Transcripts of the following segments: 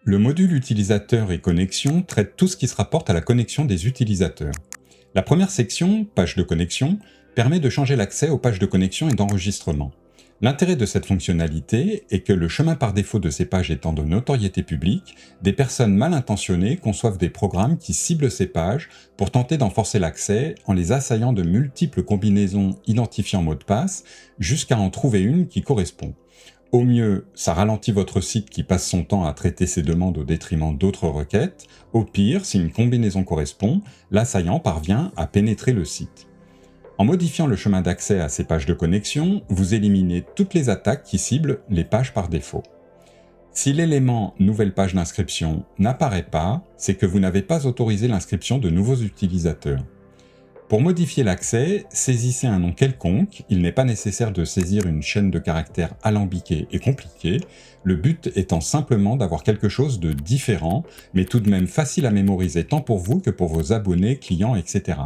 Le module utilisateur et connexion traite tout ce qui se rapporte à la connexion des utilisateurs. La première section, page de connexion, permet de changer l'accès aux pages de connexion et d'enregistrement. L'intérêt de cette fonctionnalité est que le chemin par défaut de ces pages étant de notoriété publique, des personnes mal intentionnées conçoivent des programmes qui ciblent ces pages pour tenter d'en forcer l'accès en les assaillant de multiples combinaisons identifiant mot de passe jusqu'à en trouver une qui correspond. Au mieux, ça ralentit votre site qui passe son temps à traiter ses demandes au détriment d'autres requêtes. Au pire, si une combinaison correspond, l'assaillant parvient à pénétrer le site. En modifiant le chemin d'accès à ces pages de connexion, vous éliminez toutes les attaques qui ciblent les pages par défaut. Si l'élément « Nouvelle page d'inscription » n'apparaît pas, c'est que vous n'avez pas autorisé l'inscription de nouveaux utilisateurs. Pour modifier l'accès, saisissez un nom quelconque, il n'est pas nécessaire de saisir une chaîne de caractères alambiquée et compliquée, le but étant simplement d'avoir quelque chose de différent, mais tout de même facile à mémoriser tant pour vous que pour vos abonnés, clients, etc.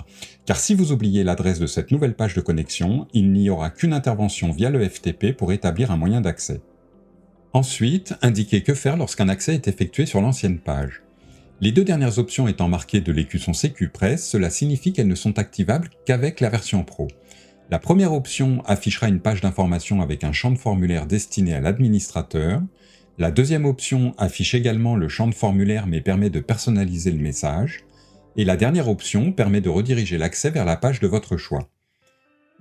Car si vous oubliez l'adresse de cette nouvelle page de connexion, il n'y aura qu'une intervention via le FTP pour établir un moyen d'accès. Ensuite, indiquez que faire lorsqu'un accès est effectué sur l'ancienne page. Les deux dernières options étant marquées de l'écusson SecuPress, cela signifie qu'elles ne sont activables qu'avec la version Pro. La première option affichera une page d'information avec un champ de formulaire destiné à l'administrateur. La deuxième option affiche également le champ de formulaire mais permet de personnaliser le message. Et la dernière option permet de rediriger l'accès vers la page de votre choix.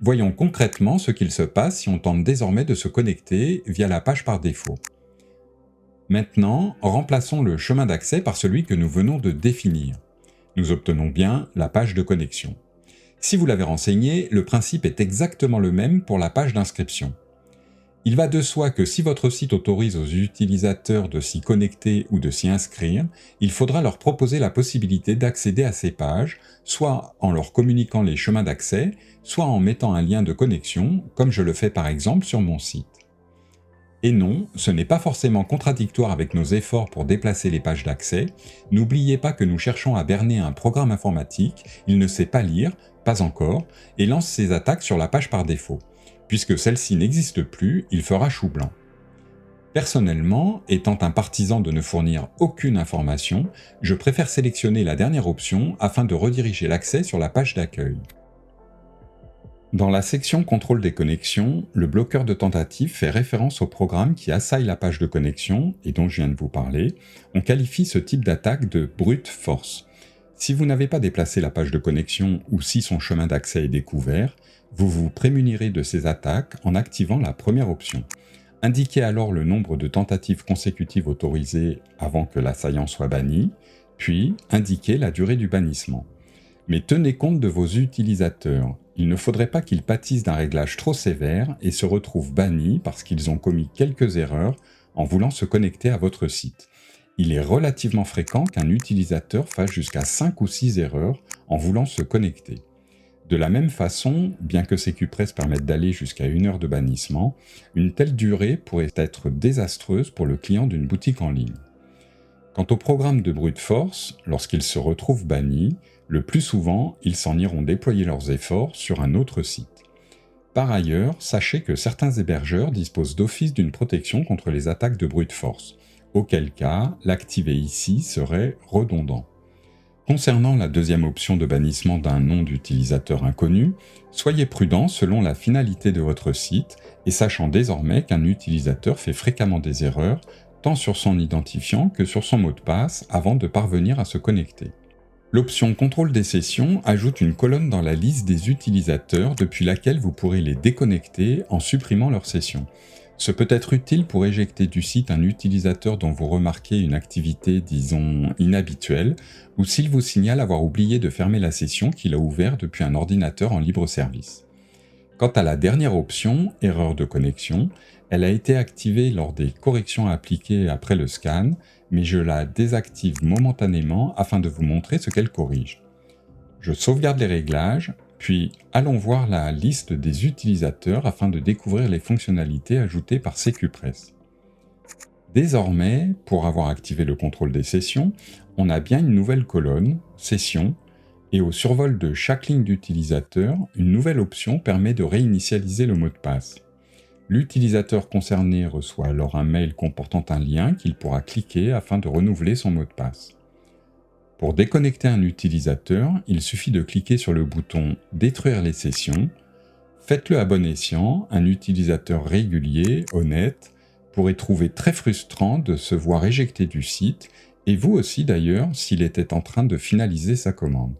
Voyons concrètement ce qu'il se passe si on tente désormais de se connecter via la page par défaut. Maintenant, remplaçons le chemin d'accès par celui que nous venons de définir. Nous obtenons bien la page de connexion. Si vous l'avez renseigné, le principe est exactement le même pour la page d'inscription. Il va de soi que si votre site autorise aux utilisateurs de s'y connecter ou de s'y inscrire, il faudra leur proposer la possibilité d'accéder à ces pages, soit en leur communiquant les chemins d'accès, soit en mettant un lien de connexion, comme je le fais par exemple sur mon site. Et non, ce n'est pas forcément contradictoire avec nos efforts pour déplacer les pages d'accès. N'oubliez pas que nous cherchons à berner un programme informatique, il ne sait pas lire, pas encore, et lance ses attaques sur la page par défaut. Puisque celle-ci n'existe plus, il fera chou blanc. Personnellement, étant un partisan de ne fournir aucune information, je préfère sélectionner la dernière option afin de rediriger l'accès sur la page d'accueil. Dans la section Contrôle des connexions, le bloqueur de tentative fait référence au programme qui assaille la page de connexion et dont je viens de vous parler. On qualifie ce type d'attaque de brute force. Si vous n'avez pas déplacé la page de connexion ou si son chemin d'accès est découvert, vous vous prémunirez de ces attaques en activant la première option. Indiquez alors le nombre de tentatives consécutives autorisées avant que l'assaillant soit banni, puis indiquez la durée du bannissement. Mais tenez compte de vos utilisateurs. Il ne faudrait pas qu'ils pâtissent d'un réglage trop sévère et se retrouvent bannis parce qu'ils ont commis quelques erreurs en voulant se connecter à votre site. Il est relativement fréquent qu'un utilisateur fasse jusqu'à 5 ou 6 erreurs en voulant se connecter. De la même façon, bien que SecuPress permette d'aller jusqu'à 1 heure de bannissement, une telle durée pourrait être désastreuse pour le client d'une boutique en ligne. Quant au programme de brute force, lorsqu'ils se retrouvent bannis, le plus souvent, ils s'en iront déployer leurs efforts sur un autre site. Par ailleurs, sachez que certains hébergeurs disposent d'office d'une protection contre les attaques de brute force, auquel cas, l'activer ici serait redondant. Concernant la deuxième option de bannissement d'un nom d'utilisateur inconnu, soyez prudent selon la finalité de votre site et sachant désormais qu'un utilisateur fait fréquemment des erreurs, tant sur son identifiant que sur son mot de passe avant de parvenir à se connecter. L'option Contrôle des sessions ajoute une colonne dans la liste des utilisateurs depuis laquelle vous pourrez les déconnecter en supprimant leur session. Ce peut être utile pour éjecter du site un utilisateur dont vous remarquez une activité, disons, inhabituelle, ou s'il vous signale avoir oublié de fermer la session qu'il a ouverte depuis un ordinateur en libre service. Quant à la dernière option, erreur de connexion, elle a été activée lors des corrections appliquées après le scan, mais je la désactive momentanément afin de vous montrer ce qu'elle corrige. Je sauvegarde les réglages, puis allons voir la liste des utilisateurs afin de découvrir les fonctionnalités ajoutées par SecuPress. Désormais, pour avoir activé le contrôle des sessions, on a bien une nouvelle colonne, Sessions, et au survol de chaque ligne d'utilisateur, une nouvelle option permet de réinitialiser le mot de passe. L'utilisateur concerné reçoit alors un mail comportant un lien qu'il pourra cliquer afin de renouveler son mot de passe. Pour déconnecter un utilisateur, il suffit de cliquer sur le bouton « Détruire les sessions ». Faites-le à bon escient, un utilisateur régulier, honnête, pourrait trouver très frustrant de se voir éjecté du site, et vous aussi d'ailleurs s'il était en train de finaliser sa commande.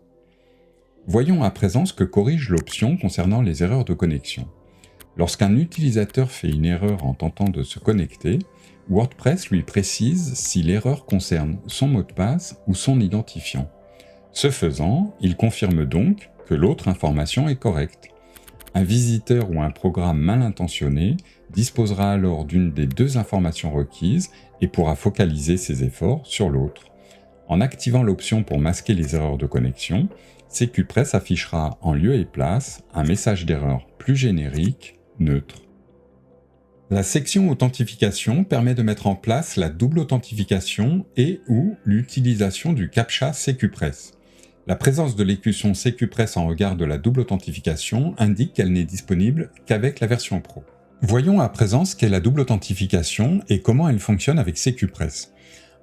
Voyons à présent ce que corrige l'option concernant les erreurs de connexion. Lorsqu'un utilisateur fait une erreur en tentant de se connecter, WordPress lui précise si l'erreur concerne son mot de passe ou son identifiant. Ce faisant, il confirme donc que l'autre information est correcte. Un visiteur ou un programme mal intentionné disposera alors d'une des deux informations requises et pourra focaliser ses efforts sur l'autre. En activant l'option pour masquer les erreurs de connexion, SecuPress affichera en lieu et place un message d'erreur plus générique, neutre. La section Authentification permet de mettre en place la double authentification et ou l'utilisation du CAPTCHA SecuPress. La présence de l'écusson SecuPress en regard de la double authentification indique qu'elle n'est disponible qu'avec la version Pro. Voyons à présent ce qu'est la double authentification et comment elle fonctionne avec SecuPress.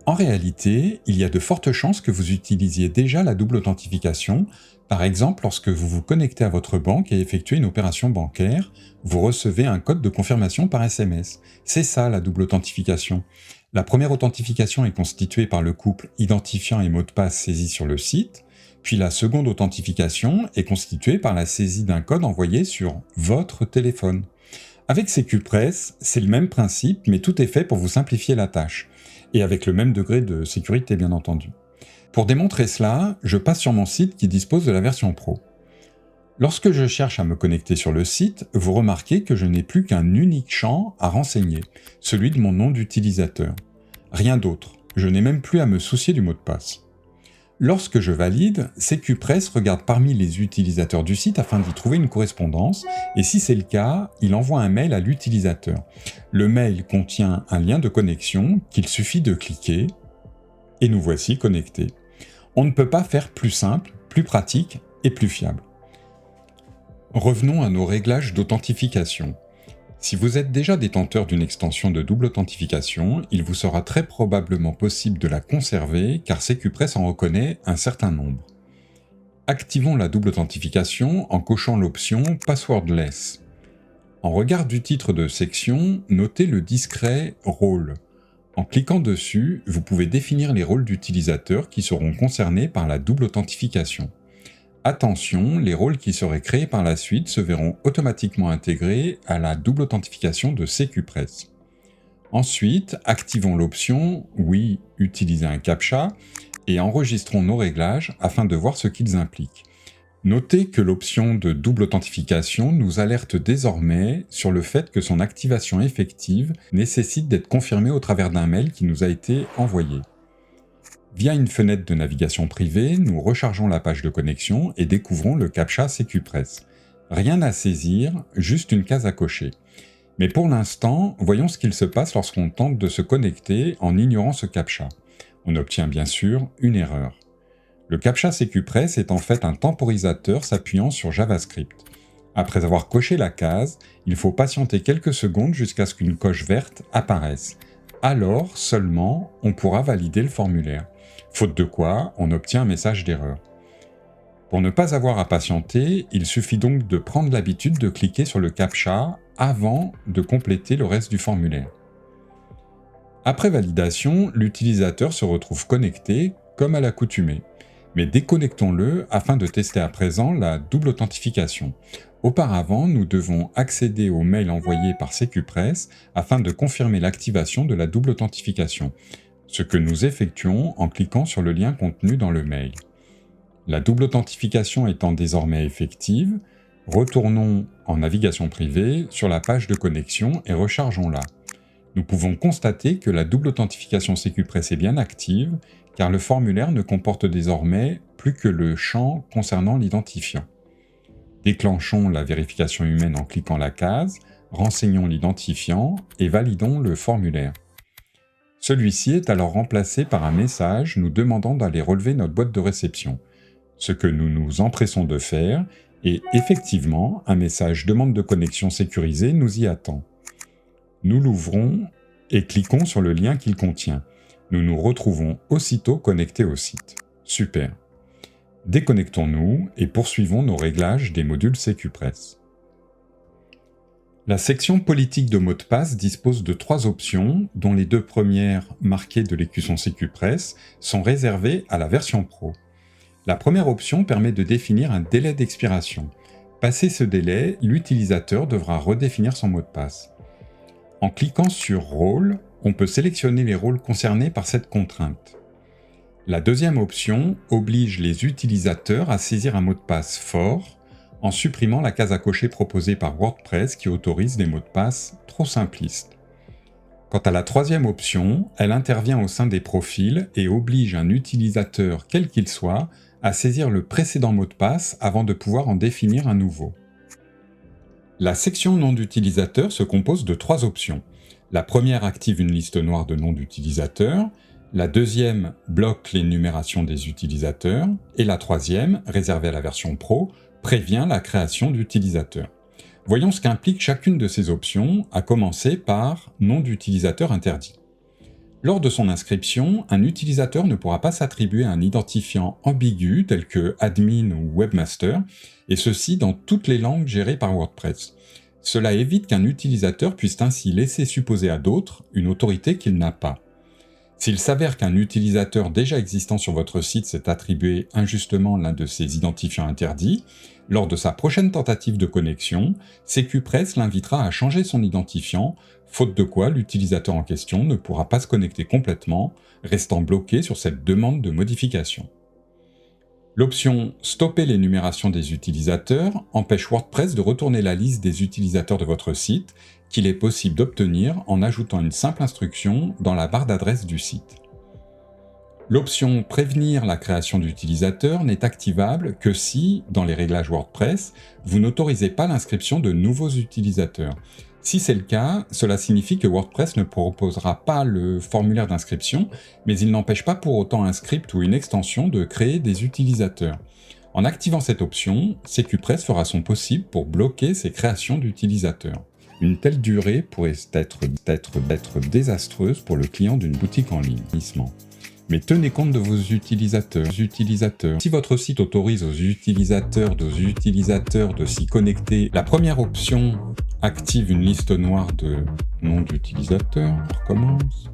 En réalité, il y a de fortes chances que vous utilisiez déjà la double authentification. Par exemple, lorsque vous vous connectez à votre banque et effectuez une opération bancaire, vous recevez un code de confirmation par SMS. C'est ça la double authentification. La première authentification est constituée par le couple identifiant et mot de passe saisi sur le site, puis la seconde authentification est constituée par la saisie d'un code envoyé sur votre téléphone. Avec SecuPress, c'est le même principe, mais tout est fait pour vous simplifier la tâche, et avec le même degré de sécurité bien entendu. Pour démontrer cela, je passe sur mon site qui dispose de la version Pro. Lorsque je cherche à me connecter sur le site, vous remarquez que je n'ai plus qu'un unique champ à renseigner, celui de mon nom d'utilisateur. Rien d'autre, je n'ai même plus à me soucier du mot de passe. Lorsque je valide, SecuPress regarde parmi les utilisateurs du site afin d'y trouver une correspondance, et si c'est le cas, il envoie un mail à l'utilisateur. Le mail contient un lien de connexion qu'il suffit de cliquer, et nous voici connectés. On ne peut pas faire plus simple, plus pratique et plus fiable. Revenons à nos réglages d'authentification. Si vous êtes déjà détenteur d'une extension de double authentification, il vous sera très probablement possible de la conserver car SecuPress en reconnaît un certain nombre. Activons la double authentification en cochant l'option Passwordless. En regard du titre de section, notez le discret rôle. En cliquant dessus, vous pouvez définir les rôles d'utilisateurs qui seront concernés par la double authentification. Attention, les rôles qui seraient créés par la suite se verront automatiquement intégrés à la double authentification de SecuPress. Ensuite, activons l'option « Oui, utiliser un CAPTCHA » et enregistrons nos réglages afin de voir ce qu'ils impliquent. Notez que l'option de double authentification nous alerte désormais sur le fait que son activation effective nécessite d'être confirmée au travers d'un mail qui nous a été envoyé. Via une fenêtre de navigation privée, nous rechargeons la page de connexion et découvrons le CAPTCHA SecuPress. Rien à saisir, juste une case à cocher. Mais pour l'instant, voyons ce qu'il se passe lorsqu'on tente de se connecter en ignorant ce CAPTCHA. On obtient bien sûr une erreur. Le CAPTCHA SecuPress est en fait un temporisateur s'appuyant sur JavaScript. Après avoir coché la case, il faut patienter quelques secondes jusqu'à ce qu'une coche verte apparaisse. Alors seulement, on pourra valider le formulaire. Faute de quoi, on obtient un message d'erreur. Pour ne pas avoir à patienter, il suffit donc de prendre l'habitude de cliquer sur le CAPTCHA avant de compléter le reste du formulaire. Après validation, l'utilisateur se retrouve connecté comme à l'accoutumée. Mais déconnectons-le afin de tester à présent la double authentification. Auparavant, nous devons accéder au mail envoyé par SecuPress afin de confirmer l'activation de la double authentification, ce que nous effectuons en cliquant sur le lien contenu dans le mail. La double authentification étant désormais effective, retournons en navigation privée sur la page de connexion et rechargeons-la. Nous pouvons constater que la double authentification SecuPress est bien active, car le formulaire ne comporte désormais plus que le champ concernant l'identifiant. Déclenchons la vérification humaine en cliquant la case, renseignons l'identifiant et validons le formulaire. Celui-ci est alors remplacé par un message nous demandant d'aller relever notre boîte de réception, ce que nous nous empressons de faire, et effectivement, un message demande de connexion sécurisée nous y attend. Nous l'ouvrons et cliquons sur le lien qu'il contient. Nous nous retrouvons aussitôt connectés au site. Super. Déconnectons-nous et poursuivons nos réglages des modules SecuPress. La section politique de mot de passe dispose de 3 options, dont les 2 premières, marquées de l'écusson SecuPress, sont réservées à la version Pro. La première option permet de définir un délai d'expiration. Passé ce délai, l'utilisateur devra redéfinir son mot de passe. En cliquant sur « Rôle », on peut sélectionner les rôles concernés par cette contrainte. La deuxième option oblige les utilisateurs à saisir un mot de passe fort en supprimant la case à cocher proposée par WordPress qui autorise des mots de passe trop simplistes. Quant à la troisième option, elle intervient au sein des profils et oblige un utilisateur, quel qu'il soit, à saisir le précédent mot de passe avant de pouvoir en définir un nouveau. La section nom d'utilisateur se compose de 3 options. La première active une liste noire de noms d'utilisateurs, la deuxième bloque l'énumération des utilisateurs, et la troisième, réservée à la version Pro, prévient la création d'utilisateurs. Voyons ce qu'implique chacune de ces options, à commencer par nom d'utilisateur interdit. Lors de son inscription, un utilisateur ne pourra pas s'attribuer un identifiant ambigu tel que admin ou webmaster, et ceci dans toutes les langues gérées par WordPress. Cela évite qu'un utilisateur puisse ainsi laisser supposer à d'autres une autorité qu'il n'a pas. S'il s'avère qu'un utilisateur déjà existant sur votre site s'est attribué injustement l'un de ces identifiants interdits, lors de sa prochaine tentative de connexion, SecuPress l'invitera à changer son identifiant, faute de quoi l'utilisateur en question ne pourra pas se connecter complètement, restant bloqué sur cette demande de modification. L'option « Stopper l'énumération des utilisateurs » empêche WordPress de retourner la liste des utilisateurs de votre site, qu'il est possible d'obtenir en ajoutant une simple instruction dans la barre d'adresse du site. L'option « Prévenir la création d'utilisateurs » n'est activable que si, dans les réglages WordPress, vous n'autorisez pas l'inscription de nouveaux utilisateurs. Si c'est le cas, cela signifie que WordPress ne proposera pas le formulaire d'inscription, mais il n'empêche pas pour autant un script ou une extension de créer des utilisateurs. En activant cette option, SecuPress fera son possible pour bloquer ces créations d'utilisateurs. Une telle durée pourrait être désastreuse pour le client d'une boutique en ligne. Mais tenez compte de vos utilisateurs. Si votre site autorise aux utilisateurs de s'y connecter, la première option active une liste noire de noms d'utilisateurs. On recommence.